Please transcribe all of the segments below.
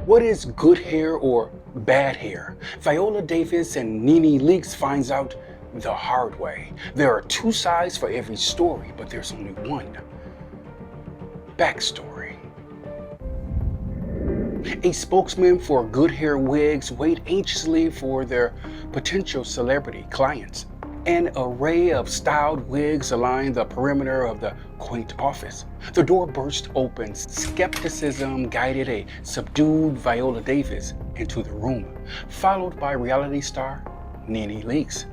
What is good hair or bad hair? Viola Davis and Nene Leakes finds out the hard way. There are two sides for every story, but there's only one. Backstory. A spokesman for good hair wigs wait anxiously for their potential celebrity clients. An array of styled wigs align the perimeter of the quaint office. The door burst open. Skepticism guided a subdued Viola Davis into the room, followed by reality star Nene Leakes.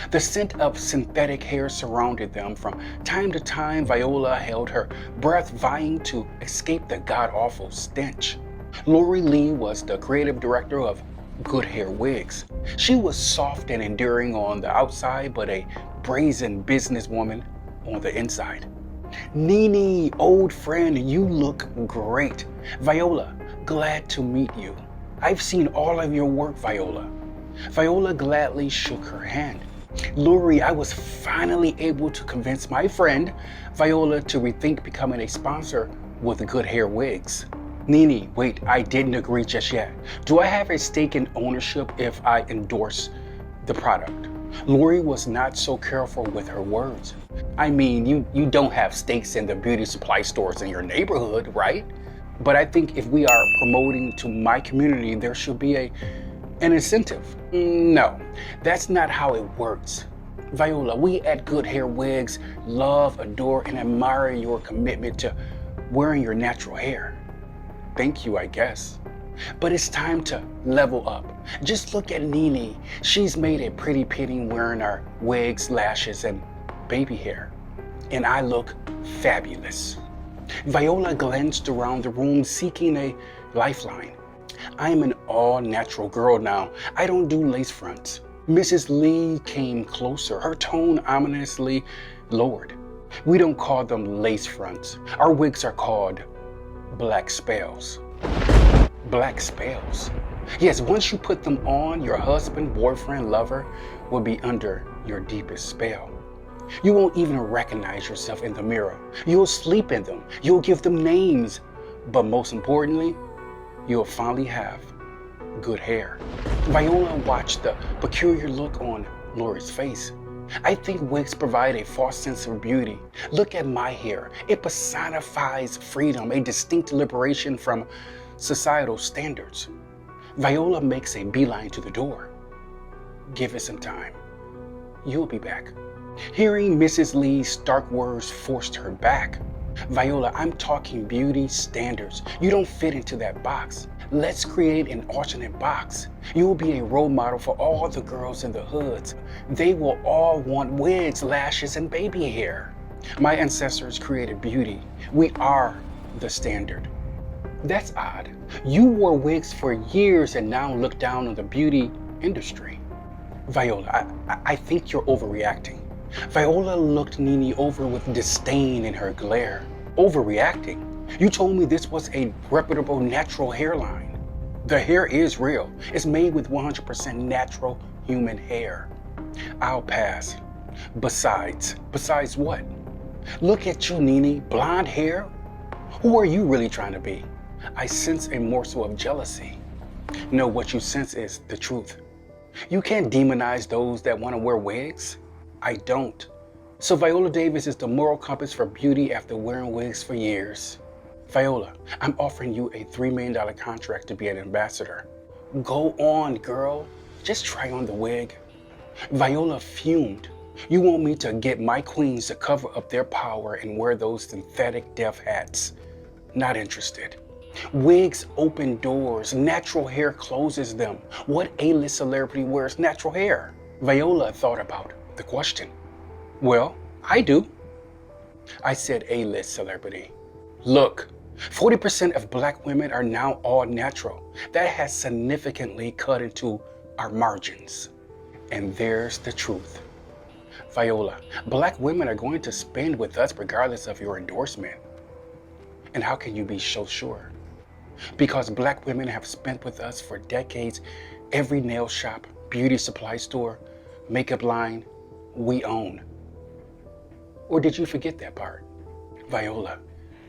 The scent of synthetic hair surrounded them. From time to time, Viola held her breath, vying to escape the god-awful stench. Lori Lee was the creative director of Good Hair Wigs. She was soft and endearing on the outside, but a brazen businesswoman on the inside. Nene, old friend, you look great. Viola, glad to meet you. I've seen all of your work, Viola. Viola gladly shook her hand. Lori, I was finally able to convince my friend, Viola, to rethink becoming a sponsor with Good Hair Wigs. Nene, wait, I didn't agree just yet. Do I have a stake in ownership if I endorse the product? Lori was not so careful with her words. I mean, you don't have stakes in the beauty supply stores in your neighborhood, right? But I think if we are promoting to my community, there should be an incentive. No, that's not how it works. Viola, we at Good Hair Wigs love, adore, and admire your commitment to wearing your natural hair. Thank you, I guess. But it's time to level up. Just look at Nene. She's made a pretty penny wearing our wigs, lashes, and baby hair. And I look fabulous. Viola glanced around the room seeking a lifeline. I'm an all-natural girl now. I don't do lace fronts. Mrs. Lee came closer, her tone ominously lowered. We don't call them lace fronts. Our wigs are called black spells. Black spells? Yes, once you put them on, your husband, boyfriend, lover will be under your deepest spell. You won't even recognize yourself in the mirror. You'll sleep in them. You'll give them names. But most importantly, you'll finally have good hair. Viola watched the peculiar look on Lori's face. I think wigs provide a false sense of beauty. Look at my hair. It personifies freedom, a distinct liberation from societal standards. Viola makes a beeline to the door. Give it some time. You'll be back. Hearing Mrs. Lee's stark words forced her back. Viola, I'm talking beauty standards. You don't fit into that box. Let's create an alternate box. You will be a role model for all the girls in the hoods. They will all want wigs, lashes, and baby hair. My ancestors created beauty. We are the standard. That's odd. You wore wigs for years and now look down on the beauty industry. Viola, I think you're overreacting. Viola looked Nene over with disdain in her glare. Overreacting? You told me this was a reputable natural hairline. The hair is real. It's made with 100% natural human hair. I'll pass. Besides what? Look at you, Nene. Blonde hair? Who are you really trying to be? I sense a morsel of jealousy. No, what you sense is the truth. You can't demonize those that want to wear wigs. I don't. So Viola Davis is the moral compass for beauty after wearing wigs for years. Viola, I'm offering you a $3 million contract to be an ambassador. Go on, girl. Just try on the wig. Viola fumed. You want me to get my queens to cover up their power and wear those synthetic death hats? Not interested. Wigs open doors. Natural hair closes them. What A-list celebrity wears natural hair? Viola thought about the question. Well, I do. I said A-list celebrity. Look, 40% of black women are now all natural. That has significantly cut into our margins. And there's the truth. Viola, black women are going to spend with us regardless of your endorsement. And how can you be so sure? Because black women have spent with us for decades. Every nail shop, beauty supply store, makeup line, we own. Or did you forget that part? Viola,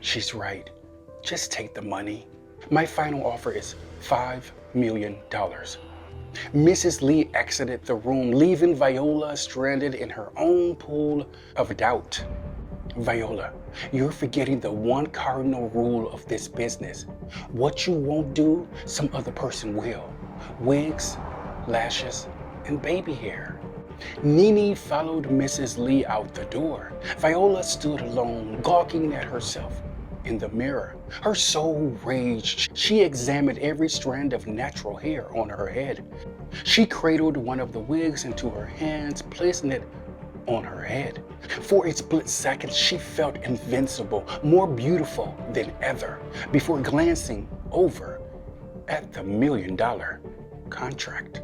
she's right. Just take the money. My final offer is $5 million. Mrs. Lee exited the room, leaving Viola stranded in her own pool of doubt. Viola, you're forgetting the one cardinal rule of this business. What you won't do, some other person will. Wigs, lashes, and baby hair. Nene followed Mrs. Lee out the door. Viola stood alone, gawking at herself in the mirror. Her soul raged. She examined every strand of natural hair on her head. She cradled one of the wigs into her hands, placing it on her head. For a split second, she felt invincible, more beautiful than ever, before glancing over at the $1 million contract.